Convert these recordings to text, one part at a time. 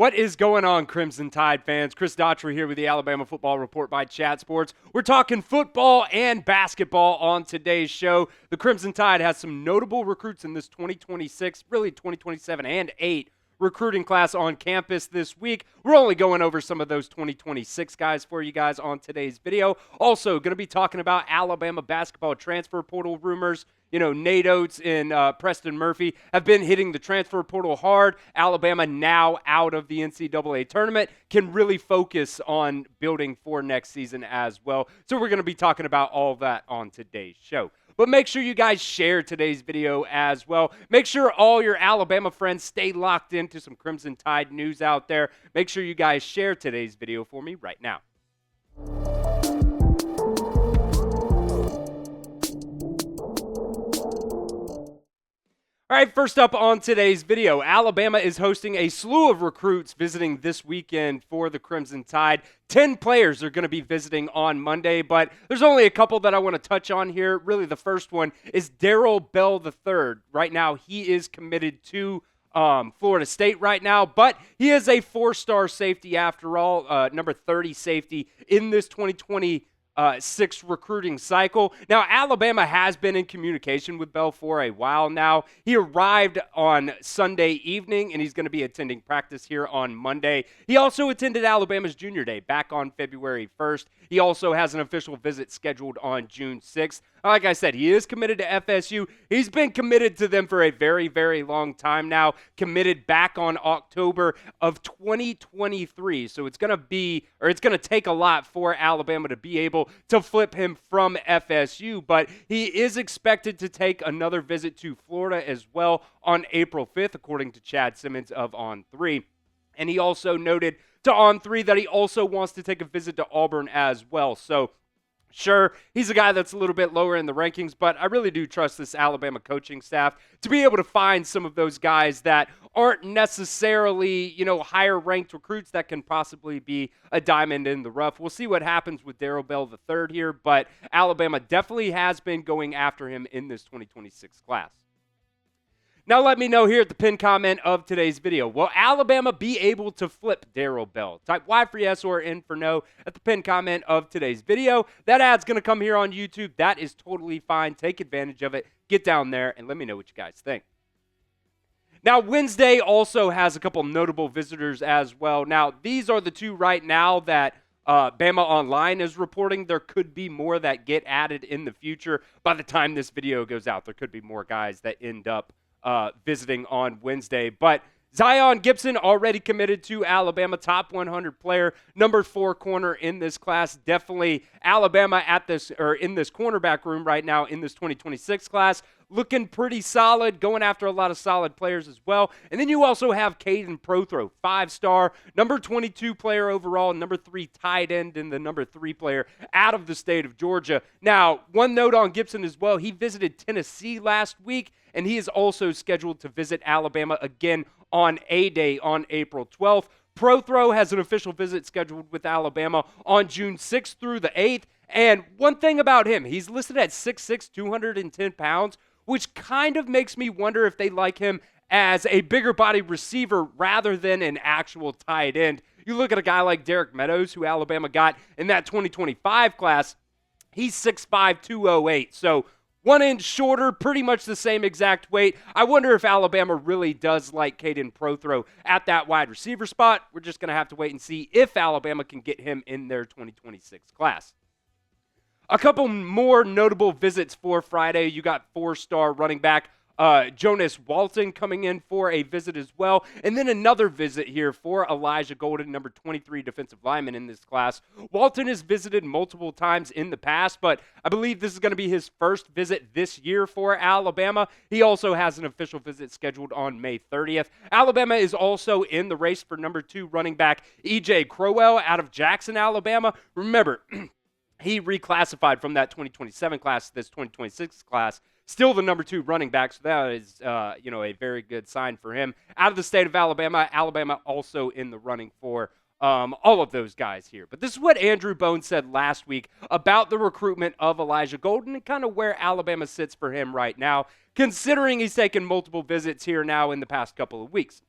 What is going on, Crimson Tide fans? Chris Daughtery here with the Alabama Football Report by Chat Sports. We're talking football and basketball on today's show. The Crimson Tide has some notable recruits in this 2026, really 2027 and 8 recruiting class on campus this week. We're only going over some of those 2026 guys for you guys on today's video. Also, going to be talking about Alabama basketball transfer portal rumors. You know, Nate Oats and Preston Murphy have been hitting the transfer portal hard. Alabama now out of the NCAA tournament can really focus on building for next season as well. So we're going to be talking about all that on today's show. But make sure you guys share today's video as well. Make sure all your Alabama friends stay locked into some Crimson Tide news out there. Make sure you guys share today's video for me right now. All right, first up on today's video, Alabama is hosting a slew of recruits visiting this weekend for the Crimson Tide. 10 players are going to be visiting on Monday, but there's only a couple that I want to touch on here. Really, the first one is Darryl Bell III. Right now, he is committed to Florida State right now, but he is a 4-star safety after all, number 30 safety in this 2026 recruiting cycle. Now, Alabama has been in communication with Bell for a while now. He arrived on Sunday evening, and he's going to be attending practice here on Monday. He also attended Alabama's Junior Day back on February 1st. He also has an official visit scheduled on June 6th. Like I said, he is committed to FSU. He's been committed to them for a very, very long time now, committed back on October of 2023. So it's going to take a lot for Alabama to be able to flip him from FSU, but he is expected to take another visit to Florida as well on April 5th, according to Chad Simmons of On3. And he also noted to On3 that he also wants to take a visit to Auburn as well. So sure, he's a guy that's a little bit lower in the rankings, but I really do trust this Alabama coaching staff to be able to find some of those guys that aren't necessarily, higher ranked recruits that can possibly be a diamond in the rough. We'll see what happens with Darryl Bell III here, but Alabama definitely has been going after him in this 2026 class. Now let me know here at the pinned comment of today's video, will Alabama be able to flip Darryl Bell? Type Y for yes or N for no at the pinned comment of today's video. That ad's going to come here on YouTube. That is totally fine. Take advantage of it. Get down there and let me know what you guys think. Now, Wednesday also has a couple notable visitors as well. Now, these are the two right now that Bama Online is reporting. There could be more that get added in the future. By the time this video goes out, there could be more guys that end up visiting on Wednesday. But Zion Gibson already committed to Alabama, top 100 player, number 4 corner in this class. Definitely Alabama in this cornerback room right now in this 2026 class. Looking pretty solid, going after a lot of solid players as well. And then you also have Kaiden Prothro, 5-star, number 22 player overall, number 3 tight end, and the number 3 player out of the state of Georgia. Now, one note on Gibson as well, he visited Tennessee last week, and he is also scheduled to visit Alabama again on A-Day on April 12th. Prothro has an official visit scheduled with Alabama on June 6th through the 8th. And one thing about him, he's listed at 6'6", 210 pounds, which kind of makes me wonder if they like him as a bigger body receiver rather than an actual tight end. You look at a guy like Derek Meadows, who Alabama got in that 2025 class, he's 6'5", 208. So 1 inch shorter, pretty much the same exact weight. I wonder if Alabama really does like Kaiden Prothro at that wide receiver spot. We're just going to have to wait and see if Alabama can get him in their 2026 class. A couple more notable visits for Friday. You got 4-star running back Jonez Walton coming in for a visit as well. And then another visit here for Elijah Golden, number 23 defensive lineman in this class. Walton has visited multiple times in the past, but I believe this is going to be his first visit this year for Alabama. He also has an official visit scheduled on May 30th. Alabama is also in the race for number 2 running back E.J. Crowell out of Jackson, Alabama. Remember, he reclassified from that 2027 class to this 2026 class. Still the number 2 running back, so that is, a very good sign for him. Out of the state of Alabama, Alabama also in the running for all of those guys here. But this is what Andrew Bones said last week about the recruitment of Elijah Golden and kind of where Alabama sits for him right now, considering he's taken multiple visits here now in the past couple of weeks.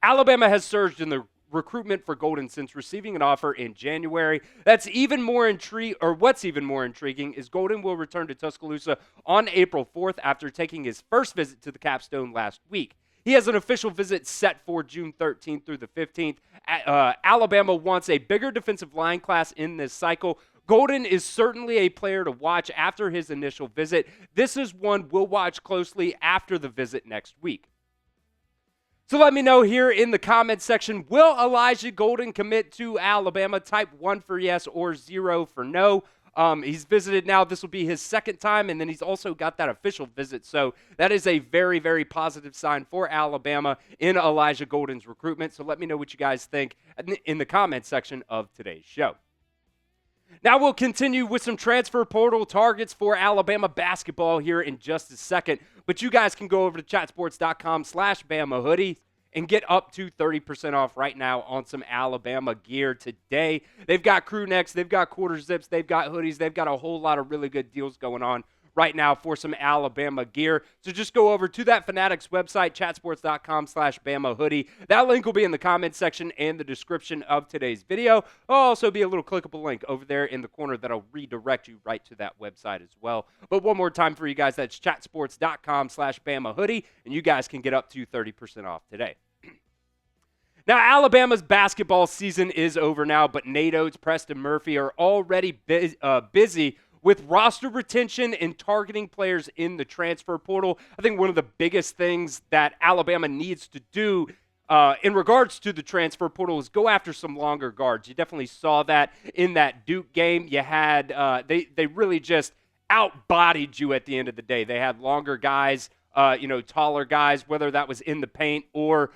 Alabama has surged in the recruitment for Golden since receiving an offer in January. What's even more intriguing is Golden will return to Tuscaloosa on April 4th after taking his first visit to the Capstone last week. He has an official visit set for June 13th through the 15th. Alabama wants a bigger defensive line class in this cycle. Golden is certainly a player to watch after his initial visit. This is one we'll watch closely after the visit next week. So let me know here in the comments section, will Elijah Golden commit to Alabama? Type 1 for yes or 0 for no. He's visited now. This will be his second time, and then he's also got that official visit. So that is a very, very positive sign for Alabama in Elijah Golden's recruitment. So let me know what you guys think in the comments section of today's show. Now we'll continue with some transfer portal targets for Alabama basketball here in just a second. But you guys can go over to chatsports.com/Bama hoodie and get up to 30% off right now on some Alabama gear today. They've got crew necks, they've got quarter zips, they've got hoodies, they've got a whole lot of really good deals going on right now for some Alabama gear. So just go over to that Fanatics website, chatsports.com/Bama hoodie. That link will be in the comments section and the description of today's video. There'll also be a little clickable link over there in the corner that'll redirect you right to that website as well. But one more time for you guys, that's chatsports.com/Bama hoodie, and you guys can get up to 30% off today. Now, Alabama's basketball season is over now, but Nate Oats, Preston Murphy are already busy with roster retention and targeting players in the transfer portal. I think one of the biggest things that Alabama needs to do in regards to the transfer portal is go after some longer guards. You definitely saw that in that Duke game. You had they really just outbodied you at the end of the day. They had longer guys, taller guys, whether that was in the paint or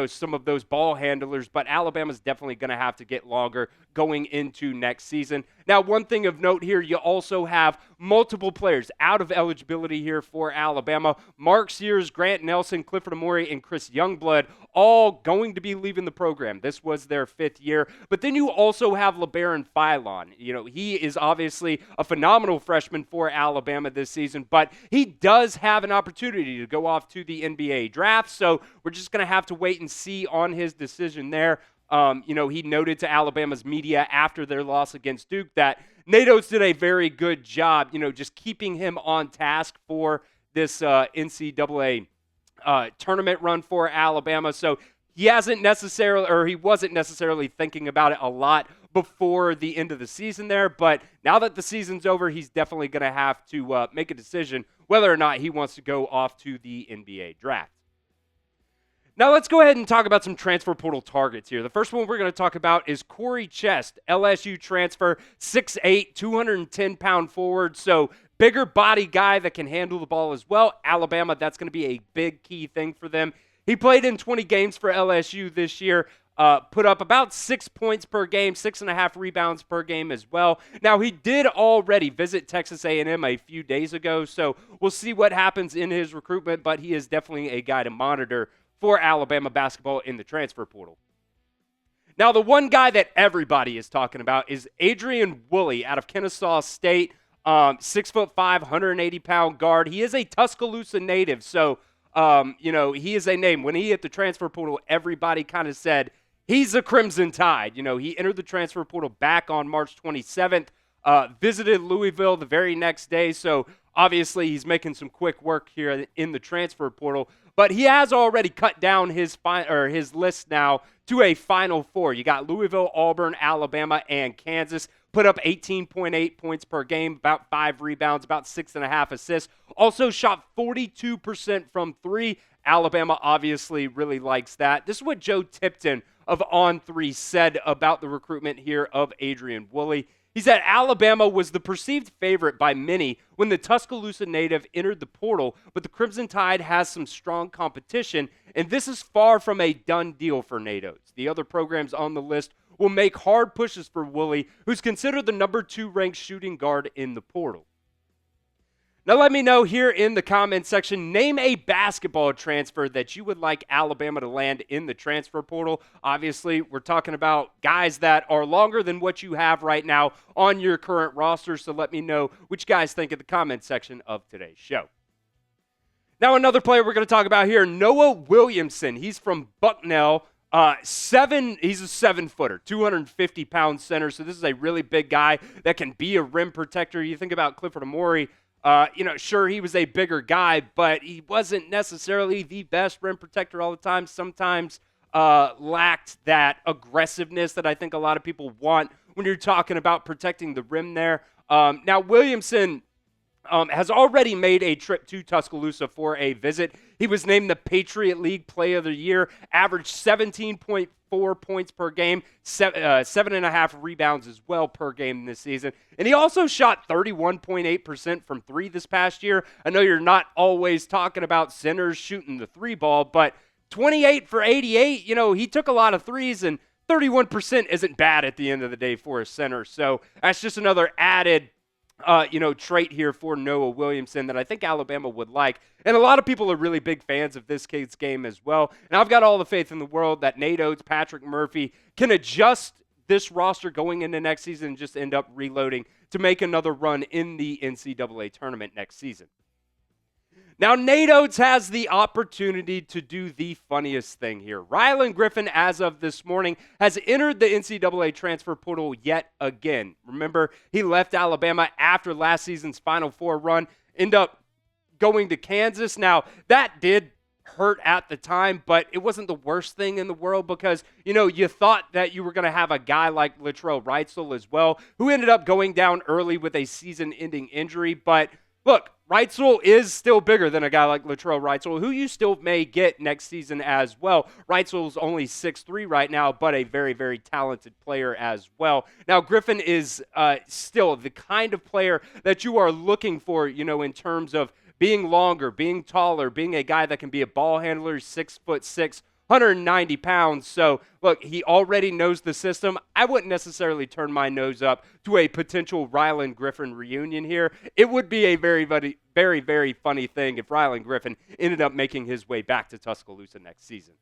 some of those ball handlers, but Alabama's definitely going to have to get longer going into next season. Now, one thing of note here, you also have multiple players out of eligibility here for Alabama. Mark Sears, Grant Nelson, Clifford Amore, and Chris Youngblood all going to be leaving the program. This was their 5th year. But then you also have LeBaron Philon. He is obviously a phenomenal freshman for Alabama this season, but he does have an opportunity to go off to the NBA draft. So we're just going to have to wait and see on his decision there. He noted to Alabama's media after their loss against Duke that Nate Oats did a very good job, just keeping him on task for this NCAA tournament run for Alabama. So he wasn't necessarily thinking about it a lot before the end of the season there. But now that the season's over, he's definitely going to have to make a decision whether or not he wants to go off to the NBA draft. Now let's go ahead and talk about some transfer portal targets here. The first one we're going to talk about is Corey Chest, LSU transfer, 6'8", 210-pound forward. So bigger body guy that can handle the ball as well. Alabama, that's going to be a big key thing for them. He played in 20 games for LSU this year, put up about 6 points per game, 6.5 rebounds per game as well. Now, he did already visit Texas A&M a few days ago, so we'll see what happens in his recruitment, but he is definitely a guy to monitor for Alabama basketball in the transfer portal. Now, the one guy that everybody is talking about is Adrian Woolley out of Kennesaw State, 6'5", 180-pound guard. He is a Tuscaloosa native, so he is a name. When he hit the transfer portal, everybody kind of said he's a Crimson Tide. He entered the transfer portal back on March 27th, visited Louisville the very next day, so obviously he's making some quick work here in the transfer portal. But he has already cut down his list now to a Final Four. You got Louisville, Auburn, Alabama, and Kansas. Put up 18.8 points per game, about 5 rebounds, about 6.5 assists. Also shot 42% from 3. Alabama obviously really likes that. This is what Joe Tipton of On3 said about the recruitment here of Adrian Woolley. He said Alabama was the perceived favorite by many when the Tuscaloosa native entered the portal, but the Crimson Tide has some strong competition, and this is far from a done deal for Nate Oats. The other programs on the list will make hard pushes for Woolley, who's considered the number 2 ranked shooting guard in the portal. Now let me know here in the comments section, name a basketball transfer that you would like Alabama to land in the transfer portal. Obviously, we're talking about guys that are longer than what you have right now on your current roster, so let me know what you guys think in the comments section of today's show. Now, another player we're going to talk about here, Noah Williamson. He's from Bucknell. He's a 7-footer, 250-pound center. So this is a really big guy that can be a rim protector. You think about Clifford Amore. Sure, he was a bigger guy, but he wasn't necessarily the best rim protector all the time. Sometimes lacked that aggressiveness that I think a lot of people want when you're talking about protecting the rim there. Now, Williamson has already made a trip to Tuscaloosa for a visit. He was named the Patriot League Player of the Year, averaged 17.4 points per game, 7.5 rebounds as well per game this season. And he also shot 31.8% from three this past year. I know you're not always talking about centers shooting the three ball, but 28 for 88, he took a lot of threes, and 31% isn't bad at the end of the day for a center. So that's just another added trait here for Noah Williamson that I think Alabama would like. And a lot of people are really big fans of this kid's game as well. And I've got all the faith in the world that Nate Oats, Patrick Murphy can adjust this roster going into next season and just end up reloading to make another run in the NCAA tournament next season. Now, Nate Oats has the opportunity to do the funniest thing here. Rylan Griffin, as of this morning, has entered the NCAA transfer portal yet again. Remember, he left Alabama after last season's Final Four run, ended up going to Kansas. Now, that did hurt at the time, but it wasn't the worst thing in the world because, you thought that you were going to have a guy like Latrell Wrightsell as well, who ended up going down early with a season-ending injury. But look, Wrightsell is still bigger than a guy like Latrell Wrightsell, who you still may get next season as well. Wrightsell's only 6'3" right now, but a very, very talented player as well. Now, Griffin is still the kind of player that you are looking for, in terms of being longer, being taller, being a guy that can be a ball handler, 6'6", 190 pounds. So, look, he already knows the system. I wouldn't necessarily turn my nose up to a potential Rylan Griffin reunion here. It would be a very, very, very, very funny thing if Rylan Griffin ended up making his way back to Tuscaloosa next season.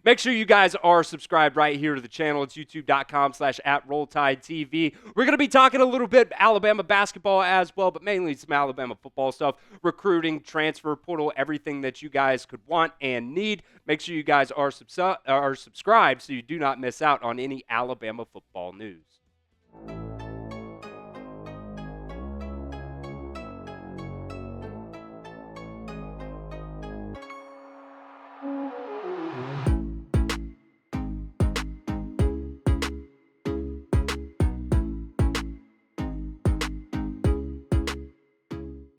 Make sure you guys are subscribed right here to the channel. It's youtube.com/@RollTideTV. We're going to be talking a little bit Alabama basketball as well, but mainly some Alabama football stuff, recruiting, transfer portal, everything that you guys could want and need. Make sure you guys are subscribed so you do not miss out on any Alabama football news.